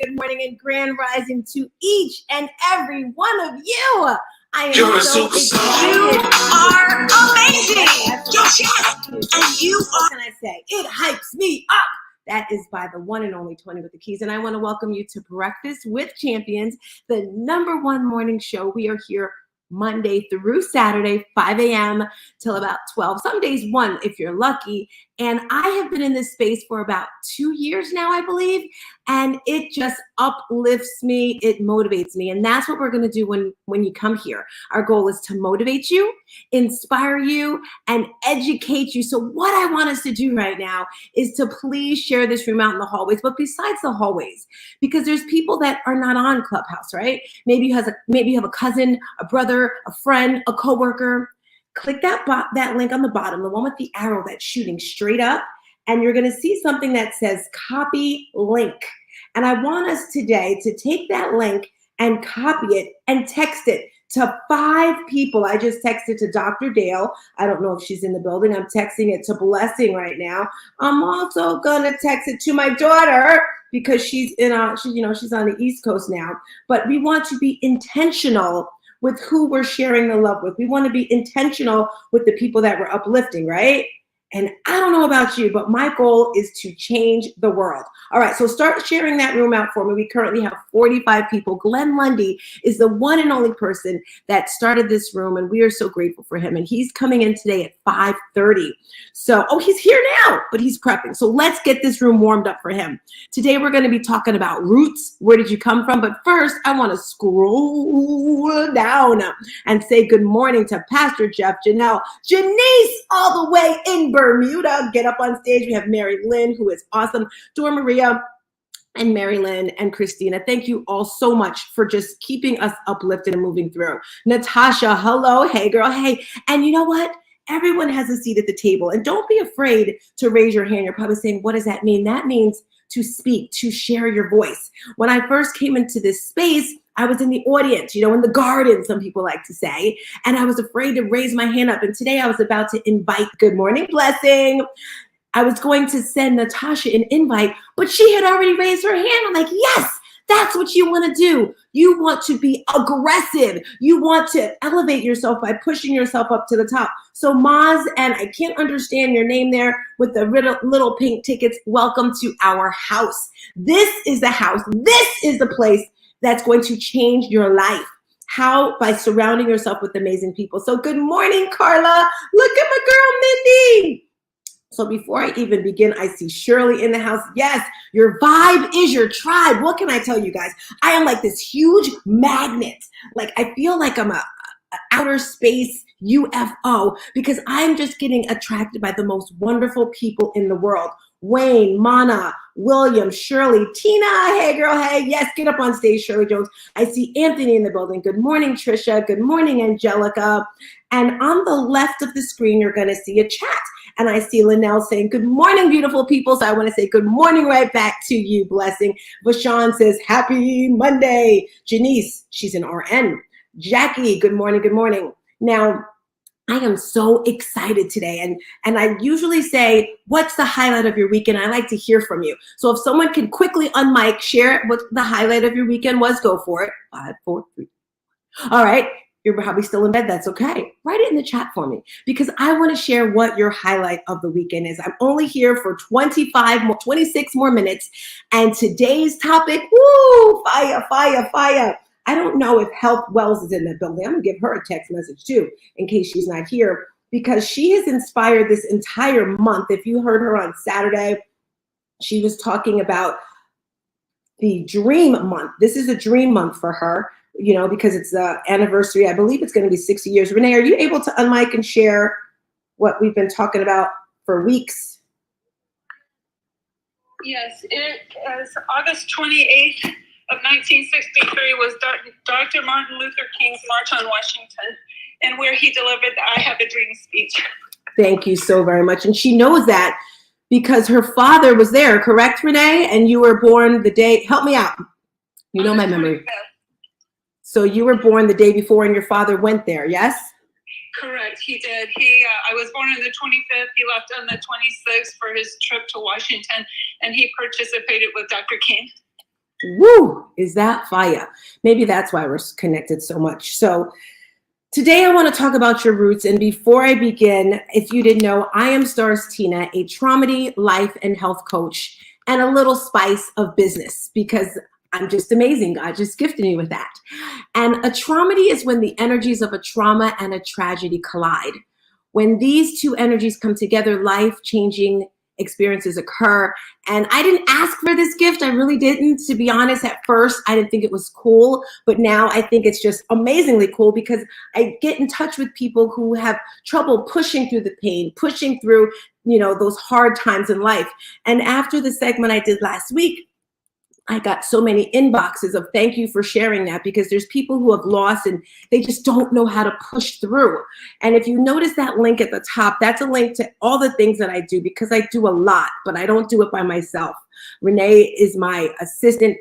good morning, and grand rising to each and every one of you. I am so excited. You are amazing. Yes. And you are. What can I say? It hypes me up. That is by the one and only 20 with the Keys. And I want to welcome you to Breakfast with Champions, the #1 morning show. We are here Monday through Saturday, 5 a.m. till about 12. Some days 1 if you're lucky. And I have been in this space for about 2 years now, I believe. And it just uplifts me. It motivates me. And that's what we're going to do when you come here. Our goal is to motivate you, inspire you, and educate you. So what I want us to do right now is to please share this room out in the hallways. But besides the hallways, because there's people that are not on Clubhouse, right? Maybe you have a cousin, a brother, a friend, a coworker. Click that link on the bottom, the one with the arrow that's shooting straight up, and you're going to see something that says copy link. And I want us today to take that link and copy it and text it to 5 people. I just texted to Dr. Dale. I don't know if she's in the building. I'm texting it to Blessing right now. I'm also going to text it to my daughter because she's on the East Coast now. But we want to be intentional with who we're sharing the love with. We want to be intentional with the people that we're uplifting, right? And I don't know about you, but my goal is to change the world. All right, so start sharing that room out for me. We currently have 45 people. Glenn Lundy is the one and only person that started this room, and we are so grateful for him. And he's coming in today at 5:30. So, he's here now, but he's prepping. So let's get this room warmed up for him. Today, we're going to be talking about roots. Where did you come from? But first, I want to scroll down and say good morning to Pastor Jeff, Janelle, Janice, all the way in Bermuda. Get up on stage. We have Mary Lynn, who is awesome. Dora Maria and Mary Lynn and Christina. Thank you all so much for just keeping us uplifted and moving through. Natasha, hello. Hey, girl. Hey. And you know what? Everyone has a seat at the table. And don't be afraid to raise your hand. You're probably saying, what does that mean? That means to speak, to share your voice. When I first came into this space, I was in the audience, in the garden, some people like to say, and I was afraid to raise my hand up. And today I was about to invite, good morning, Blessing. I was going to send Natasha an invite, but she had already raised her hand. I'm like, yes, that's what you want to do. You want to be aggressive. You want to elevate yourself by pushing yourself up to the top. So Maz, and I can't understand your name there with the little pink tickets, welcome to our house. This is the house. This is the place that's going to change your life. How? By surrounding yourself with amazing people. So good morning, Carla. Look at my girl, Mindy. So before I even begin, I see Shirley in the house. Yes, your vibe is your tribe. What can I tell you guys? I am like this huge magnet. Like I feel like I'm a outer space UFO because I'm just getting attracted by the most wonderful people in the world. Wayne, Mana, William, Shirley, Tina, hey girl, hey, yes, get up on stage, Shirley Jones. I see Anthony in the building. Good morning, Trisha. Good morning, Angelica. And on the left of the screen, you're gonna see a chat. And I see Linnell saying, good morning, beautiful people. So I want to say good morning right back to you, Blessing. Vashawn says, happy Monday. Janice, she's an RN. Jackie, good morning, good morning. Now, I am so excited today. And I usually say, what's the highlight of your weekend? I like to hear from you. So if someone can quickly unmic, share what the highlight of your weekend was, go for it. 5, 4, 3. All right. You're probably still in bed. That's okay. Write it in the chat for me because I want to share what your highlight of the weekend is. I'm only here for 26 more minutes. And today's topic, woo, fire, fire, fire. I don't know if Health Wells is in the building. I'm going to give her a text message too in case she's not here because she has inspired this entire month. If you heard her on Saturday, she was talking about the Dream Month. This is a dream month for her. Because it's the anniversary. I believe it's going to be 60 years. Renee, are you able to unmic and share what we've been talking about for weeks? Yes, it is August 28th of 1963 was Dr. Martin Luther King's March on Washington, and where he delivered the I Have a Dream speech. Thank you so very much. And she knows that because her father was there, correct, Renee? And you were born the day, help me out. You know my memory. 25th. So you were born the day before and your father went there, yes? Correct, he did. I was born on the 25th. He left on the 26th for his trip to Washington, and he participated with Dr. King. Woo, is that fire? Maybe that's why we're connected so much. So today I want to talk about your roots. And before I begin, if you didn't know, I am Stars Tina, a Traumedy life and health coach, and a little spice of business because I'm just amazing. God just gifted me with that. And a traumedy is when the energies of a trauma and a tragedy collide. When these two energies come together, life-changing experiences occur. And I didn't ask for this gift. I really didn't. To be honest, at first, I didn't think it was cool. But now I think it's just amazingly cool because I get in touch with people who have trouble pushing through the pain, pushing through, those hard times in life. And after the segment I did last week, I got so many inboxes of thank you for sharing that, because there's people who have lost and they just don't know how to push through. And if you notice that link at the top, that's a link to all the things that I do, because I do a lot, but I don't do it by myself. Renee is my assistant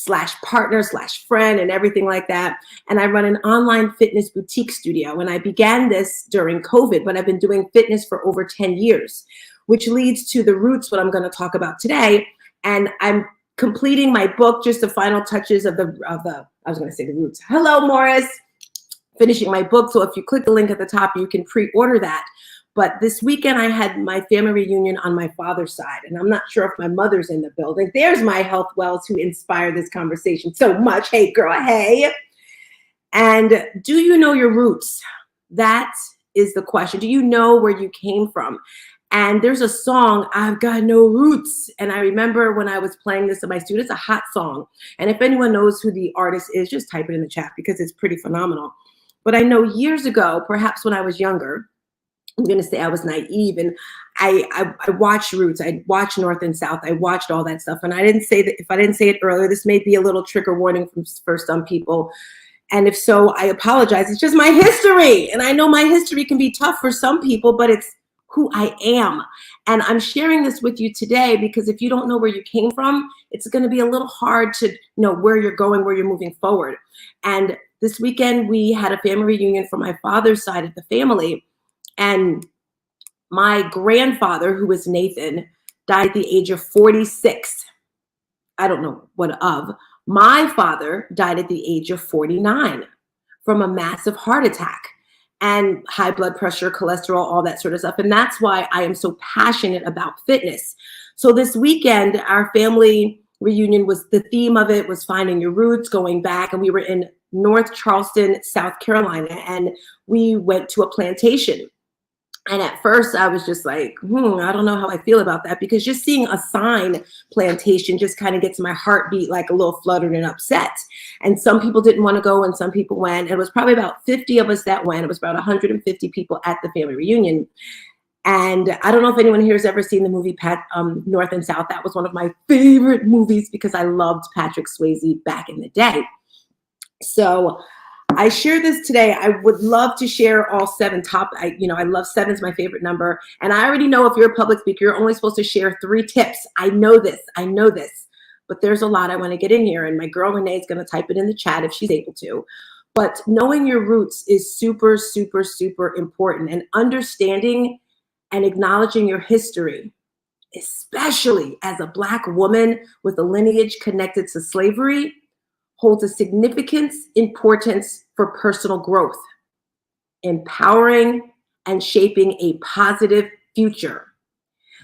/ partner / friend and everything like that. And I run an online fitness boutique studio. And I began this during COVID, but I've been doing fitness for over 10 years, which leads to the roots, what I'm going to talk about today. And I'm completing my book, just the final touches of the I was going to say the roots. Hello, Morris. Finishing my book. So if you click the link at the top, you can pre-order that. But this weekend I had my family reunion on my father's side, and I'm not sure if my mother's in the building. There's my health wells who inspired this conversation so much. Hey, girl, hey. And do you know your roots? That is the question. Do you know where you came from? And there's a song, I've Got No Roots. And I remember when I was playing this to my students, a hot song. And if anyone knows who the artist is, just type it in the chat because it's pretty phenomenal. But I know years ago, perhaps when I was younger, I'm going to say I was naive, and I watched Roots. I watched North and South. I watched all that stuff. And I didn't say that, if I didn't say it earlier, this may be a little trigger warning for some people. And if so, I apologize. It's just my history. And I know my history can be tough for some people, but it's who I am. And I'm sharing this with you today because if you don't know where you came from, it's going to be a little hard to know where you're going, where you're moving forward. And this weekend we had a family reunion for my father's side of the family. And my grandfather, who was Nathan, died at the age of 46. I don't know what of. My father died at the age of 49 from a massive heart attack. And high blood pressure, cholesterol, all that sort of stuff. And that's why I am so passionate about fitness. So this weekend, our family reunion the theme of it was finding your roots, going back. And we were in North Charleston, South Carolina, and we went to a plantation. And at first I was just like, I don't know how I feel about that, because just seeing a sign plantation just kind of gets my heartbeat like a little fluttered and upset. And some people didn't want to go and some people went. It was probably about 50 of us that went. It was about 150 people at the family reunion. And I don't know if anyone here has ever seen the movie North and South. That was one of my favorite movies because I loved Patrick Swayze back in the day. So I share this today. I would love to share all 7 top. I love 7 is my favorite number. And I already know if you're a public speaker, you're only supposed to share 3 tips. I know this. But there's a lot I want to get in here. And my girl Renee is going to type it in the chat if she's able to. But knowing your roots is super, super, super important. And understanding and acknowledging your history, especially as a Black woman with a lineage connected to slavery, holds a significant importance for personal growth, empowering, and shaping a positive future.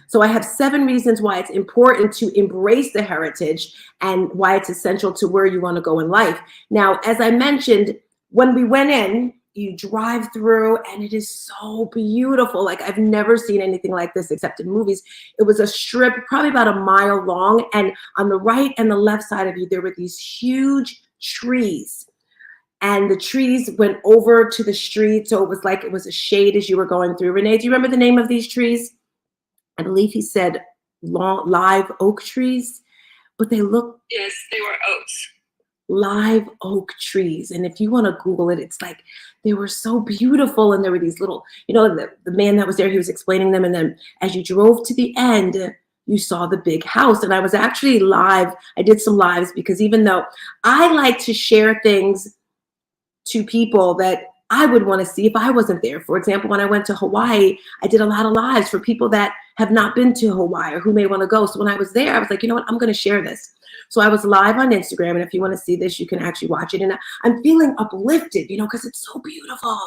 So I have 7 reasons why it's important to embrace the heritage and why it's essential to where you want to go in life. Now, as I mentioned, when we went in, you drive through and it is so beautiful. Like I've never seen anything like this except in movies. It was a strip probably about a mile long. And on the right and the left side of you, there were these huge trees. And the trees went over to the street. So it was like it was a shade as you were going through. Renee, do you remember the name of these trees? I believe he said live oak trees, but they look. Yes, they were oaks. Live oak trees. And if you want to Google it, it's like they were so beautiful. And there were these little, the man that was there, he was explaining them. And then as you drove to the end, you saw the big house. And I was actually live. I did some lives because even though I like to share things to people that I would want to see if I wasn't there. For example, when I went to Hawaii, I did a lot of lives for people that have not been to Hawaii or who may want to go. So when I was there, I was like, you know what, I'm going to share this. So I was live on Instagram, and if you want to see this, you can actually watch it. And I'm feeling uplifted, you know, because it's so beautiful.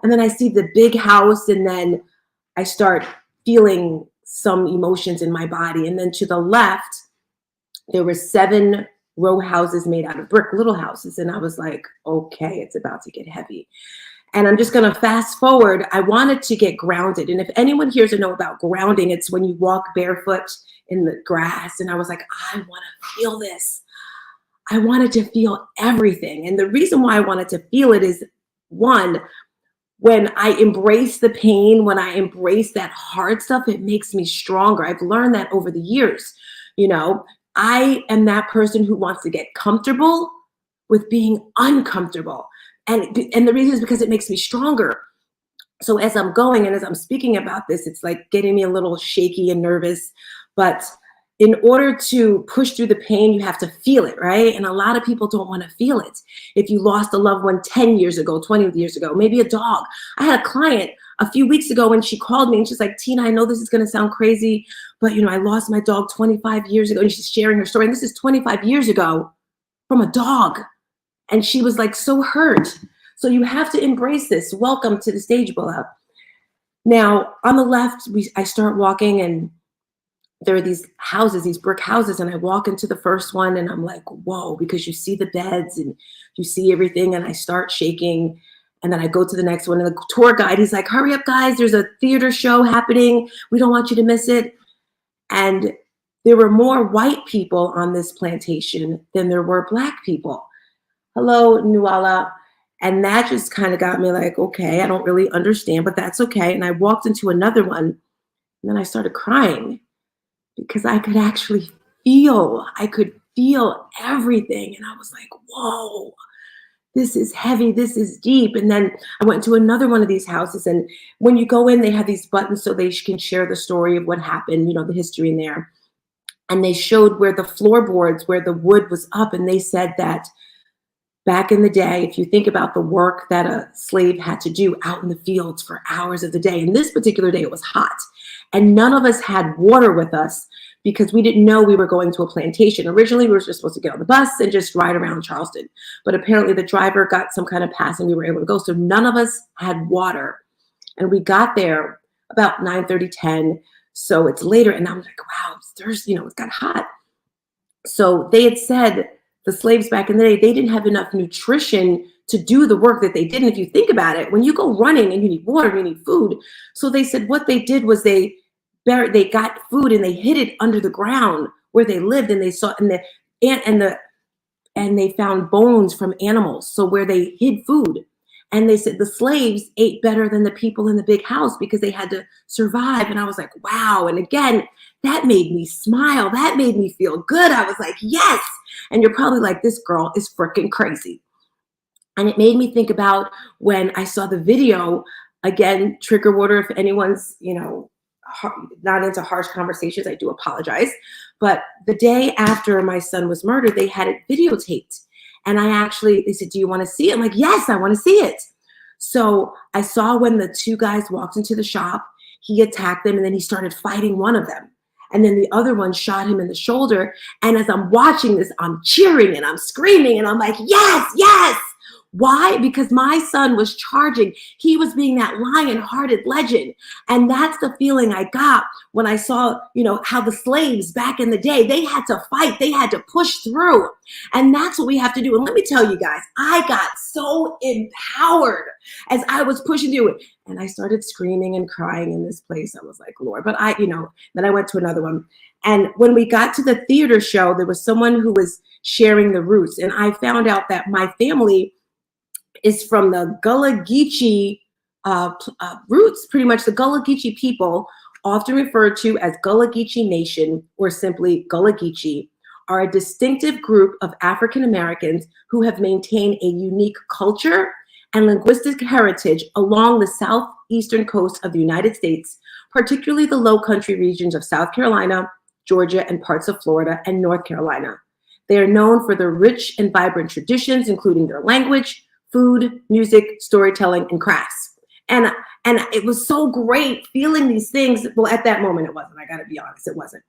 And then I see the big house, and then I start feeling some emotions in my body. And then to the left, there were 7 row houses made out of brick, little houses. And I was like, okay, it's about to get heavy. And I'm just going to fast forward. I wanted to get grounded. And if anyone here to know about grounding, it's when you walk barefoot in the grass. And I was like, I want to feel this. I wanted to feel everything. And the reason why I wanted to feel it is, one, when I embrace the pain, when I embrace that hard stuff, it makes me stronger. I've learned that over the years. You know, I am that person who wants to get comfortable with being uncomfortable. And the reason is because it makes me stronger. So as I'm going and as I'm speaking about this, it's like getting me a little shaky and nervous. But in order to push through the pain, you have to feel it, right? And a lot of people don't want to feel it. If you lost a loved one 10 years ago, 20 years ago, maybe a dog. I had a client a few weeks ago when she called me and she's like, Tina, I know this is going to sound crazy, but you know, I lost my dog 25 years ago. And she's sharing her story. And this is 25 years ago from a dog. And she was like so hurt. So you have to embrace this. Welcome to the stage, Bulla. Now, on the left, I start walking, and there are these houses, these brick houses, and I walk into the first one, and I'm like, whoa, because you see the beds and you see everything, and I start shaking. And then I go to the next one, and the tour guide, he's like, hurry up, guys, there's a theater show happening. We don't want you to miss it. And there were more white people on this plantation than there were Black people. Hello, Nuala. And that just kind of got me like, okay, I don't really understand, but that's okay. And I walked into another one, and then I started crying because I could actually feel everything. And I was like, whoa, this is heavy, this is deep. And then I went to another one of these houses, and when you go in, they have these buttons so they can share the story of what happened, you know, the history in there. And they showed where the floorboards, where the wood was up, and they said that back in the day, if you think about the work that a slave had to do out in the fields for hours of the day, and this particular day it was hot, and none of us had water with us because we didn't know we were going to a plantation. Originally, we were just supposed to get on the bus and just ride around Charleston. But apparently the driver got some kind of pass and we were able to go. So none of us had water. And we got there about 9:30, 10. So it's later, and I'm like, wow, it's Thursday, you know, it got hot. So they had said, the slaves back in the day, they didn't have enough nutrition to do the work that they did. And if you think about it, when you go running and you need water, you need food. So they said what they did was they got food and they hid it under the ground where they lived, and they saw and they found bones from animals. So where they hid food. And they said the slaves ate better than the people in the big house because they had to survive. And I was like, wow. And again, that made me smile. That made me feel good. I was like, yes. And you're probably like, this girl is freaking crazy. And it made me think about when I saw the video, again, trigger warning, if anyone's, you know, not into harsh conversations, I do apologize. But the day after my son was murdered, they had it videotaped. And they said, do you want to see it? I'm like, yes, I want to see it. So I saw when the 2 guys walked into the shop, he attacked them, and then he started fighting one of them. And then the other one shot him in the shoulder. And as I'm watching this, I'm cheering and I'm screaming and I'm like, yes, yes. Why? Because my son was charging. He was being that lion-hearted legend. And that's the feeling I got when I saw, you know, how the slaves back in the day, they had to fight. They had to push through. And that's what we have to do. And let me tell you guys, I got so empowered as I was pushing through it. And I started screaming and crying in this place. I was like, Lord, but then I went to another one. And when we got to the theater show, there was someone who was sharing the roots. And I found out that my family is from the Gullah Geechee roots. Pretty much the Gullah Geechee people, often referred to as Gullah Geechee Nation or simply Gullah Geechee, are a distinctive group of African Americans who have maintained a unique culture and linguistic heritage along the southeastern coast of the United States, particularly the low country regions of South Carolina, Georgia, and parts of Florida and North Carolina. They are known for their rich and vibrant traditions, including their language, food, music, storytelling, and crafts. And it was so great feeling these things. Well, at that moment, it wasn't. I got to be honest, it wasn't.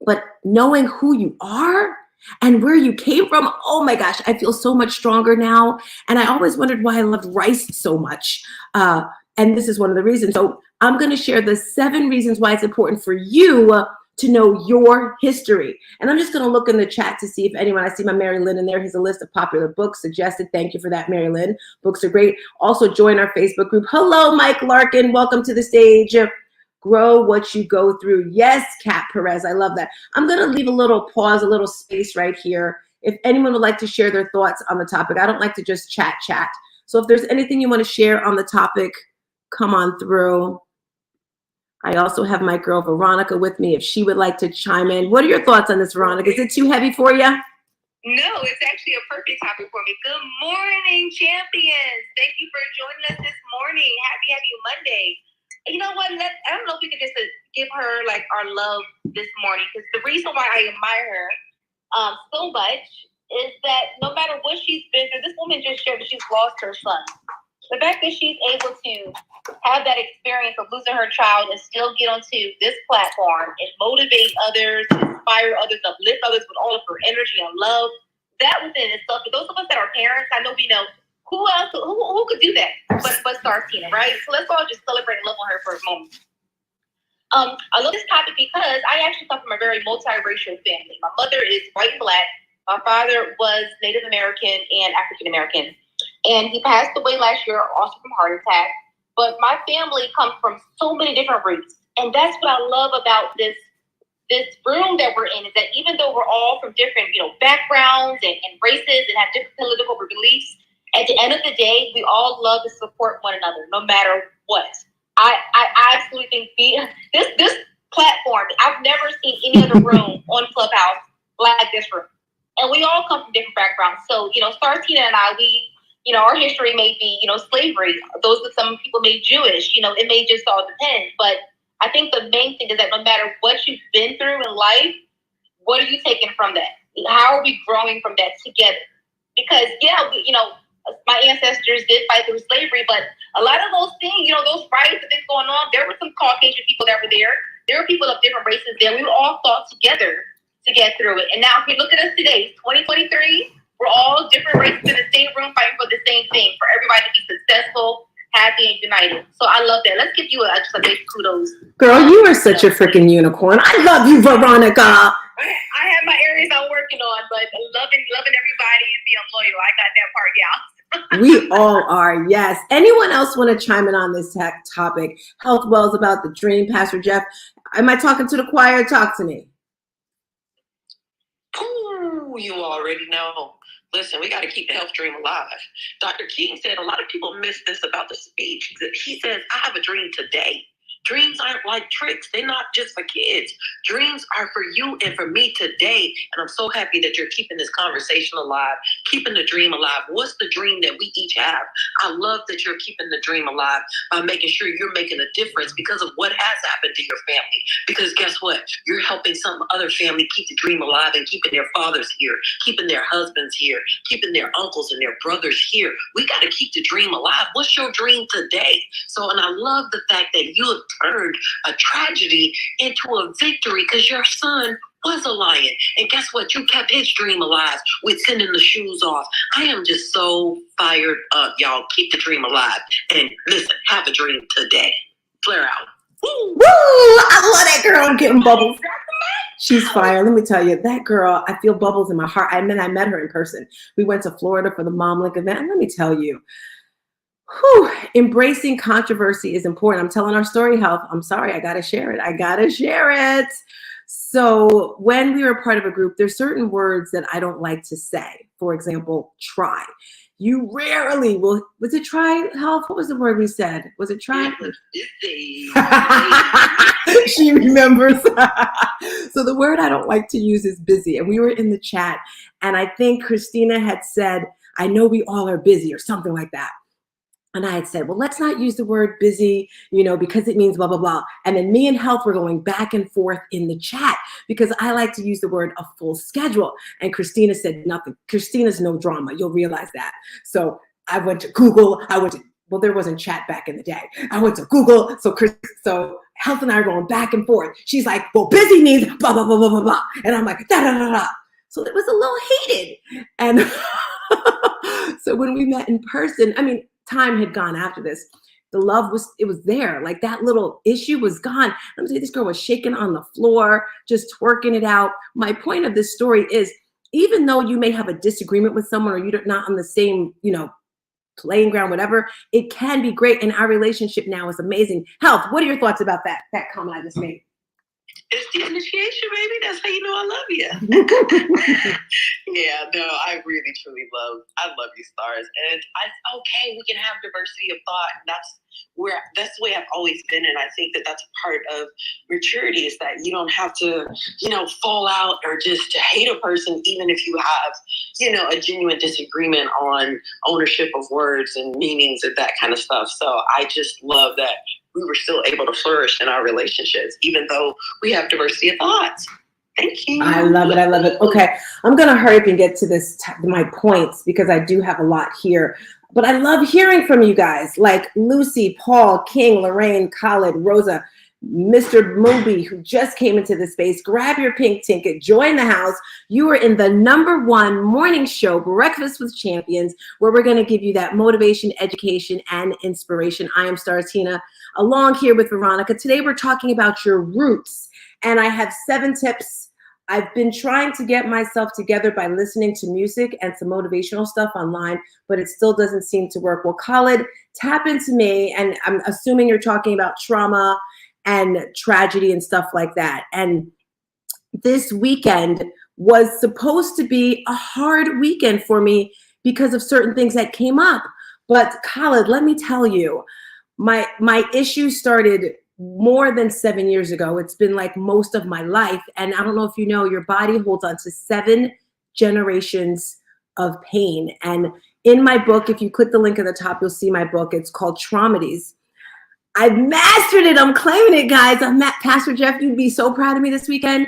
But knowing who you are and where you came from, oh my gosh, I feel so much stronger now. And I always wondered why I loved rice so much. And this is one of the reasons. So I'm going to share the 7 reasons why it's important for you to know your history. And I'm just going to look in the chat to see if anyone, I see my Mary Lynn in there. Here's a list of popular books suggested. Thank you for that, Mary Lynn. Books are great. Also join our Facebook group. Hello, Mike Larkin. Welcome to the stage. Grow what you go through. Yes, Kat Perez. I love that. I'm going to leave a little pause, a little space right here. If anyone would like to share their thoughts on the topic, I don't like to just chat. So if there's anything you want to share on the topic, come on through. I also have my girl Veronica with me if she would like to chime in. What are your thoughts on this, Veronica? Is it too heavy for you? No, it's actually a perfect topic for me. Good morning, champions. Thank you for joining us this morning. Happy Monday. You know what? I don't know if we could just give her like our love this morning, because the reason why I admire her so much is that no matter what she's been through, this woman just shared that she's lost her son. The fact that she's able to have that experience of losing her child and still get onto this platform and motivate others, inspire others, uplift others with all of her energy and love, that within itself, for those of us that are parents, I know we know who else, who could do that but Star Tina, right? So let's all just celebrate and love on her for a moment. I love this topic because I actually come from a very multiracial family. My mother is white and Black. My father was Native American and African American. And he passed away last year also from heart attack. But my family comes from so many different roots. And that's what I love about this room that we're in, is that even though we're all from different, backgrounds and races and have different political beliefs, at the end of the day, we all love to support one another, no matter what. I absolutely think this platform, I've never seen any other room on Clubhouse like this room. And we all come from different backgrounds. So, Star Tina and I, our history may be, slavery. Those that some people may Jewish, it may just all depend. But I think the main thing is that no matter what you've been through in life, what are you taking from that? How are we growing from that together? Because, my ancestors did fight through slavery, but a lot of those things, those riots that been going on, there were some Caucasian people that were there. There were people of different races there. We all fought together to get through it. And now if you look at us today, 2023, we're all different races in the same room fighting for the same thing, for everybody to be successful, happy, and united. So I love that. Let's give you just a big kudos. Girl, you are such a freaking unicorn. I love you, Veronica. I have my areas I'm working on, but loving everybody and being loyal. I got that part, yeah. We all are, yes. Anyone else want to chime in on this topic? Health Wells about the dream, Pastor Jeff. Am I talking to the choir? Talk to me. Ooh, you already know. Listen, we got to keep the health dream alive. Dr. King said a lot of people miss this about the speech. He says, I have a dream today. Dreams aren't like tricks. They're not just for kids. Dreams are for you and for me today. And I'm so happy that you're keeping this conversation alive, keeping the dream alive. What's the dream that we each have? I love that you're keeping the dream alive by making sure you're making a difference because of what has happened to your family. Because guess what? You're helping some other family keep the dream alive and keeping their fathers here, keeping their husbands here, keeping their uncles and their brothers here. We got to keep the dream alive. What's your dream today? So, and I love the fact that you have turned a tragedy into a victory because your son was a lion. And guess what? You kept his dream alive with sending the shoes off. I am just so fired up, y'all. Keep the dream alive. And listen, have a dream today. Flare out. Woo! I love that girl. I'm getting bubbles. She's fire. Let me tell you, that girl, I feel bubbles in my heart. I met her in person. We went to Florida for the Mom Link event. And let me tell you, embracing controversy is important. I'm telling our story, Health. I'm sorry, I gotta share it. So when we were part of a group, there's certain words that I don't like to say. For example, try. You rarely will. Was it try, Health? What was the word we said? Was it try? She remembers. So the word I don't like to use is busy. And we were in the chat, and I think Christina had said, I know we all are busy, or something like that. And I had said, well, let's not use the word busy, because it means blah, blah, blah. And then me and Health were going back and forth in the chat because I like to use the word a full schedule. And Christina said nothing. Christina's no drama. You'll realize that. So I went to Google. Well, there wasn't chat back in the day. I went to Google. So Health and I are going back and forth. She's like, well, busy means blah, blah, blah, blah, blah, blah. And I'm like, da, da, da, da. So it was a little heated. And so when we met in person, I mean, time had gone after this. The love was there. Like that little issue was gone. I'm saying this girl was shaking on the floor, just twerking it out. My point of this story is, even though you may have a disagreement with someone or you're not on the same, playing ground, whatever, it can be great. And our relationship now is amazing. Health, what are your thoughts about that comment I just made? It's the initiation, baby. That's how you know I love you. Yeah, no, I really, truly love you, Stars. And okay, we can have diversity of thought. That's the way I've always been. And I think that that's a part of maturity, is that you don't have to, fall out or just to hate a person, even if you have, a genuine disagreement on ownership of words and meanings and that kind of stuff. So I just love that we were still able to flourish in our relationships, even though we have diversity of thoughts. Thank you. I love it. Okay, I'm going to hurry up and get to my points, because I do have a lot here. But I love hearing from you guys, like Lucy, Paul, King, Lorraine, Khalid, Rosa, Mr. Moby, who just came into the space. Grab your pink ticket, join the house. You are in the #1 morning show, Breakfast with Champions, where we're going to give you that motivation, education, and inspiration. I am Stars Tina, along here with Veronica. Today we're talking about your roots, and I have 7 tips. I've been trying to get myself together by listening to music and some motivational stuff online, but it still doesn't seem to work. Well, Khalid, tap into me, and I'm assuming you're talking about trauma and tragedy and stuff like that. And this weekend was supposed to be a hard weekend for me because of certain things that came up. But Khalid, let me tell you, my issue started more than 7 years ago. It's been like most of my life. And I don't know if you know, your body holds on to 7 generations of pain. And in my book, if you click the link at the top, you'll see my book. It's called Traumedies. I've mastered it. I'm claiming it, guys. Pastor Jeff, you'd be so proud of me this weekend.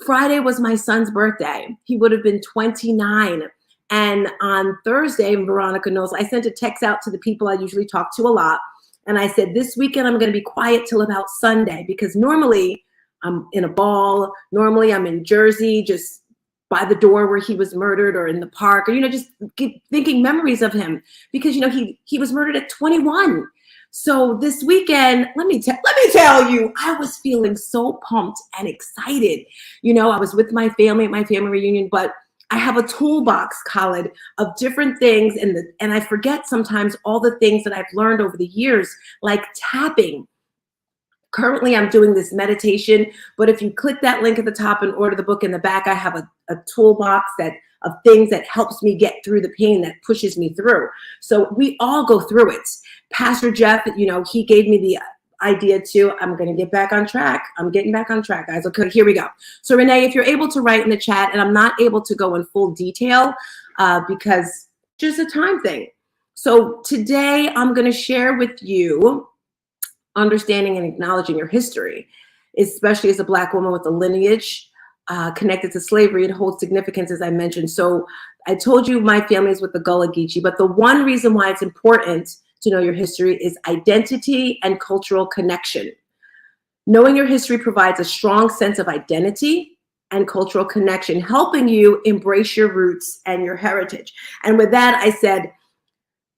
Friday was my son's birthday. He would have been 29. And on Thursday, Veronica knows, I sent a text out to the people I usually talk to a lot. And I said, this weekend, I'm going to be quiet till about Sunday, because normally I'm in a ball. Normally I'm in Jersey, just by the door where he was murdered, or in the park, or, just keep thinking memories of him, because, he was murdered at 21. So this weekend, let me tell you, I was feeling so pumped and excited. I was with my family at my family reunion, but I have a toolbox, Khalid, of different things, and I forget sometimes all the things that I've learned over the years, like tapping. Currently, I'm doing this meditation, but if you click that link at the top and order the book in the back, I have a toolbox of things that helps me get through the pain, that pushes me through. So we all go through it. Pastor Jeff, he gave me the idea too. I'm going to get back on track. I'm getting back on track, guys. Okay, here we go. So Renee, if you're able to write in the chat, and I'm not able to go in full detail because just a time thing. So today I'm going to share with you understanding and acknowledging your history, especially as a Black woman with a lineage connected to slavery. It holds significance, as I mentioned. So I told you my family is with the Gullah Geechee, but the one reason why it's important to know your history is identity and cultural connection. Knowing your history provides a strong sense of identity and cultural connection, helping you embrace your roots and your heritage. And with that, I said,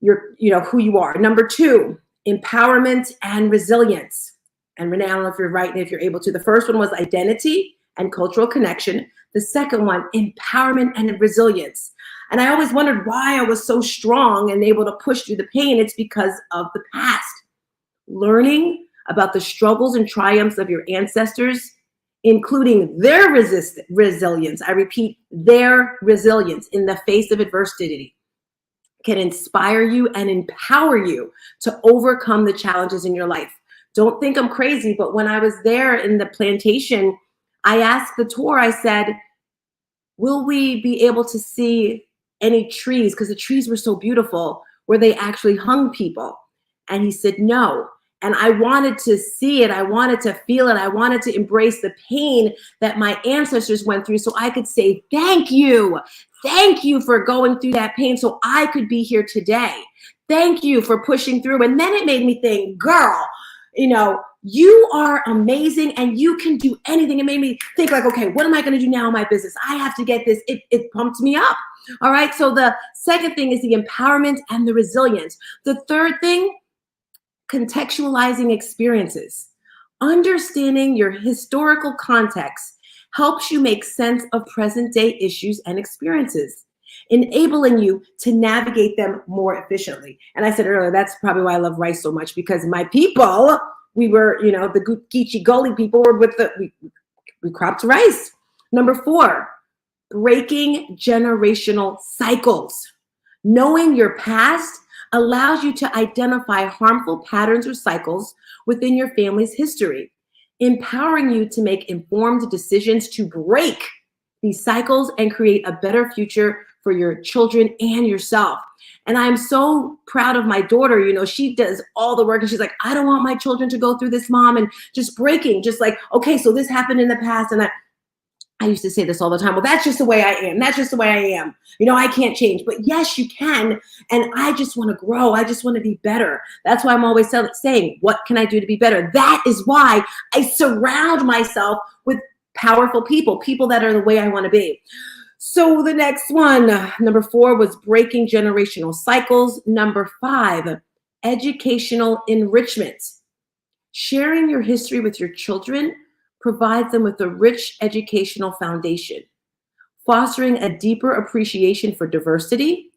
who you are. Number 2, empowerment and resilience. And Renee, I don't know if you're right and if you're able to. The first one was identity and cultural connection. The second one, empowerment and resilience. And I always wondered why I was so strong and able to push through the pain. It's because of the past. Learning about the struggles and triumphs of your ancestors, including their resilience. I repeat, their resilience in the face of adversity, can inspire you and empower you to overcome the challenges in your life. Don't think I'm crazy, but when I was there in the plantation, I asked the tour, I said, will we be able to see any trees, because the trees were so beautiful, where they actually hung people? And he said, no. And I wanted to see it. I wanted to feel it. I wanted to embrace the pain that my ancestors went through so I could say, thank you. Thank you for going through that pain so I could be here today. Thank you for pushing through. And then it made me think, girl, you know, you are amazing and you can do anything. It made me think like, okay, what am I going to do now in my business? I have to get this. It pumped me up. All right. So the second thing is the empowerment and the resilience. The third thing, contextualizing experiences. Understanding your historical context helps you make sense of present day issues and experiences, enabling you to navigate them more efficiently. And I said earlier, that's probably why I love rice so much, because my people, we were, you know, the Geechee Gully people were with we cropped rice. Number 4, breaking generational cycles. Knowing your past allows you to identify harmful patterns or cycles within your family's history, empowering you to make informed decisions to break these cycles and create a better future for your children and yourself. And I'm so proud of my daughter. You know, she does all the work and she's like, I don't want my children to go through this, Mom, and just breaking, just like, okay, so this happened in the past. And I used to say this all the time. Well, that's just the way I am. That's just the way I am. You know, I can't change. But yes, you can. And I just want to grow. I just want to be better. That's why I'm always saying, what can I do to be better? That is why I surround myself with powerful people, people that are the way I want to be. So the next one, number 4, was breaking generational cycles. Number 5, educational enrichment. Sharing your history with your children provides them with a rich educational foundation, fostering a deeper appreciation for diversity,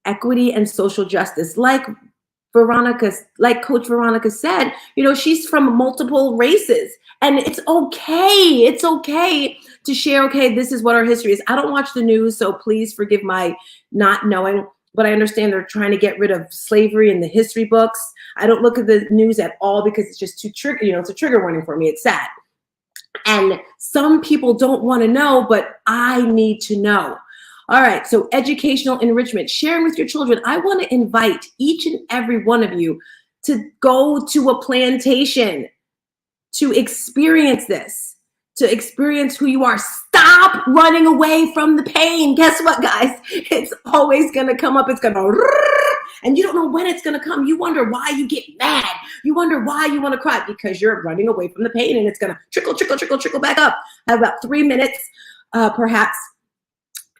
equity, and social justice. Like Coach Veronica said, you know, she's from multiple races, and it's okay. It's okay to share, okay, this is what our history is. I don't watch the news, so please forgive my not knowing, but I understand they're trying to get rid of slavery in the history books. I don't look at the news at all because it's just too trigger, you know, it's a trigger warning for me. It's sad. And some people don't want to know, but I need to know. All right, so educational enrichment, sharing with your children. I want to invite each and every one of you to go to a plantation, to experience this, to experience who you are. Stop running away from the pain. Guess what, guys? It's always going to come up. It's going to, and you don't know when it's going to come. You wonder why you get mad. You wonder why you want to cry, because you're running away from the pain, and it's going to trickle back up. I have about 3 minutes, perhaps.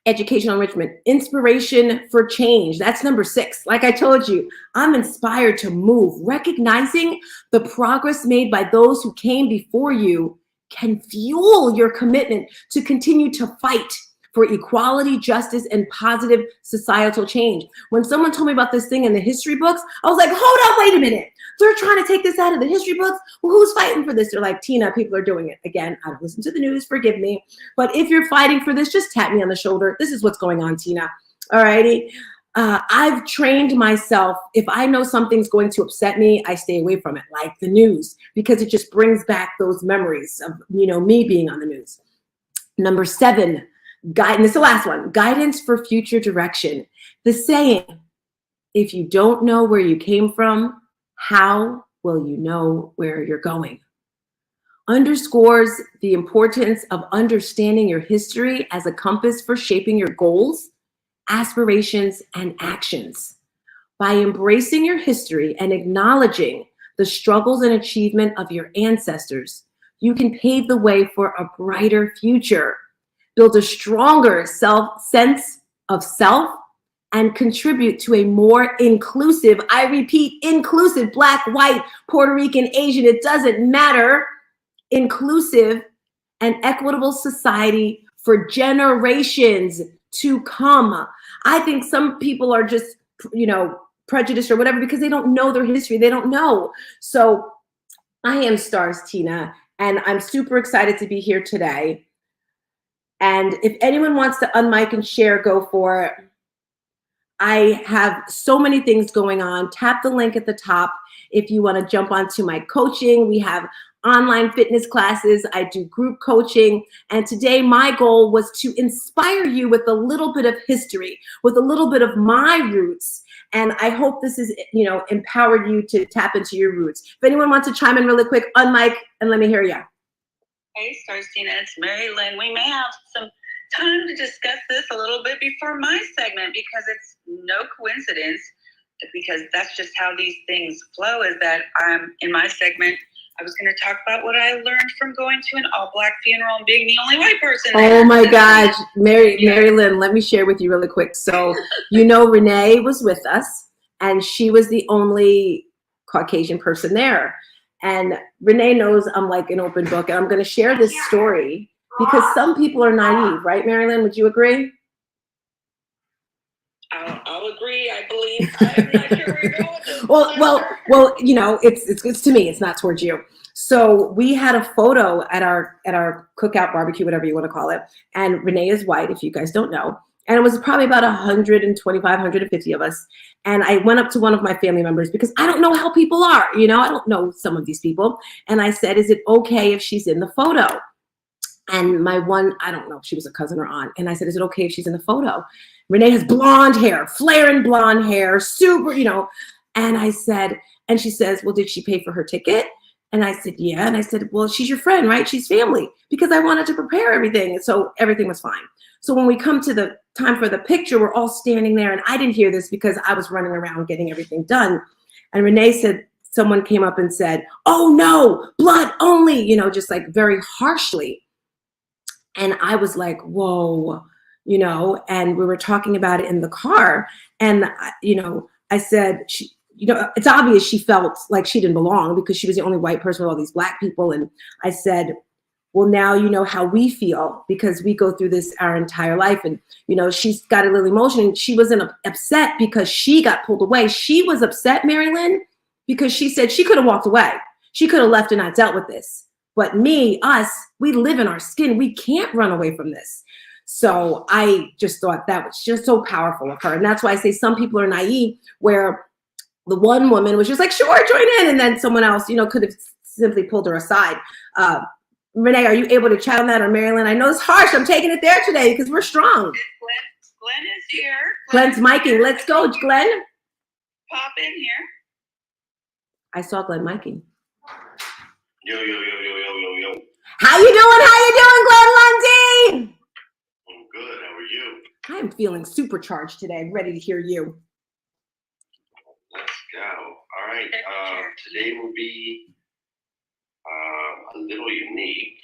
Educational enrichment, inspiration for change. That's number 6. Like I told you, I'm inspired to move. Recognizing the progress made by those who came before you can fuel your commitment to continue to fight for equality, justice, and positive societal change. When someone told me about this thing in the history books, I was like, hold on, wait a minute. They're trying to take this out of the history books? Well, who's fighting for this? They're like, Tina, people are doing it. Again, I don't listen to the news, forgive me. But if you're fighting for this, just tap me on the shoulder. This is what's going on, Tina. All righty. I've trained myself. If I know something's going to upset me, I stay away from it, like the news, because it just brings back those memories of, you know, me being on the news. Number 7, guidance. This is the last one. Guidance for future direction. The saying, if you don't know where you came from, how will you know where you're going? Underscores the importance of understanding your history as a compass for shaping your goals, aspirations, and actions. By embracing your history and acknowledging the struggles and achievement of your ancestors, you can pave the way for a brighter future, build a stronger sense of self, and contribute to a more inclusive, I repeat, inclusive, Black, white, Puerto Rican, Asian, it doesn't matter, inclusive and equitable society for generations to come. I think some people are just, you know, prejudiced or whatever because they don't know their history. They don't know. So I am Stars Tina, and I'm super excited to be here today. And if anyone wants to unmic and share, go for it. I have so many things going on. Tap the link at the top if you want to jump onto my coaching. We have online fitness classes. I do group coaching. And today my goal was to inspire you with a little bit of history, with a little bit of my roots, And I hope this is, empowered you to tap into your roots. If anyone wants to chime in really quick, unmic and let me hear you. Hey, Starstina, it's Mary Lynn. We may have some time to discuss this a little bit before my segment because it's no coincidence, because that's just how these things flow, is that in my segment, I was going to talk about what I learned from going to an all-black funeral and being the only white person there. Oh my gosh, Mary Lynn, let me share with you really quick. So, Renee was with us, and she was the only Caucasian person there. And Renee knows I'm like an open book, and I'm going to share this story because some people are naive, right, Mary Lynn? Would you agree? I'll agree. I believe. I'm not sure where you're going with this. Well, it's to me. It's not towards you. So we had a photo at our cookout barbecue, whatever you want to call it. And Renee is white, if you guys don't know. And it was probably about 125, 150 of us. And I went up to one of my family members because I don't know how people are. I don't know some of these people. And I said, "Is it okay if she's in the photo?" And my one, I don't know if she was a cousin or aunt. And I said, "Is it okay if she's in the photo?" Renee has blonde hair, flaring blonde hair, super, And I said, and she says, "Well, did she pay for her ticket?" And I said, "Yeah." And I said, "Well, she's your friend, right? She's family," because I wanted to prepare everything. And so everything was fine. So when we come to the time for the picture, we're all standing there. And I didn't hear this because I was running around getting everything done. And Renee said, someone came up and said, "Oh no, blood only," just like very harshly. And I was like, whoa, and we were talking about it in the car. And, I said, it's obvious she felt like she didn't belong because she was the only white person with all these black people. And I said, well, now you know how we feel because we go through this our entire life. And, she's got a little emotion. She wasn't upset because she got pulled away. She was upset, Mary Lynn, because she said she could have walked away. She could have left and not dealt with this. But us, we live in our skin. We can't run away from this. So I just thought that was just so powerful of her. And that's why I say some people are naive, where the one woman was just like, "Sure, join in." And then someone else, could have simply pulled her aside. Renee, are you able to chat on that, or Mary Lynn? I know it's harsh. I'm taking it there today because we're strong. Glenn is here. Glenn's miking. Let's go, Glenn. Pop in here. I saw Glenn miking. Yo. How you doing, Glenn Lundy? I'm good. How are you? I'm feeling supercharged today. I'm ready to hear you. Let's go. All right. Today will be a little unique.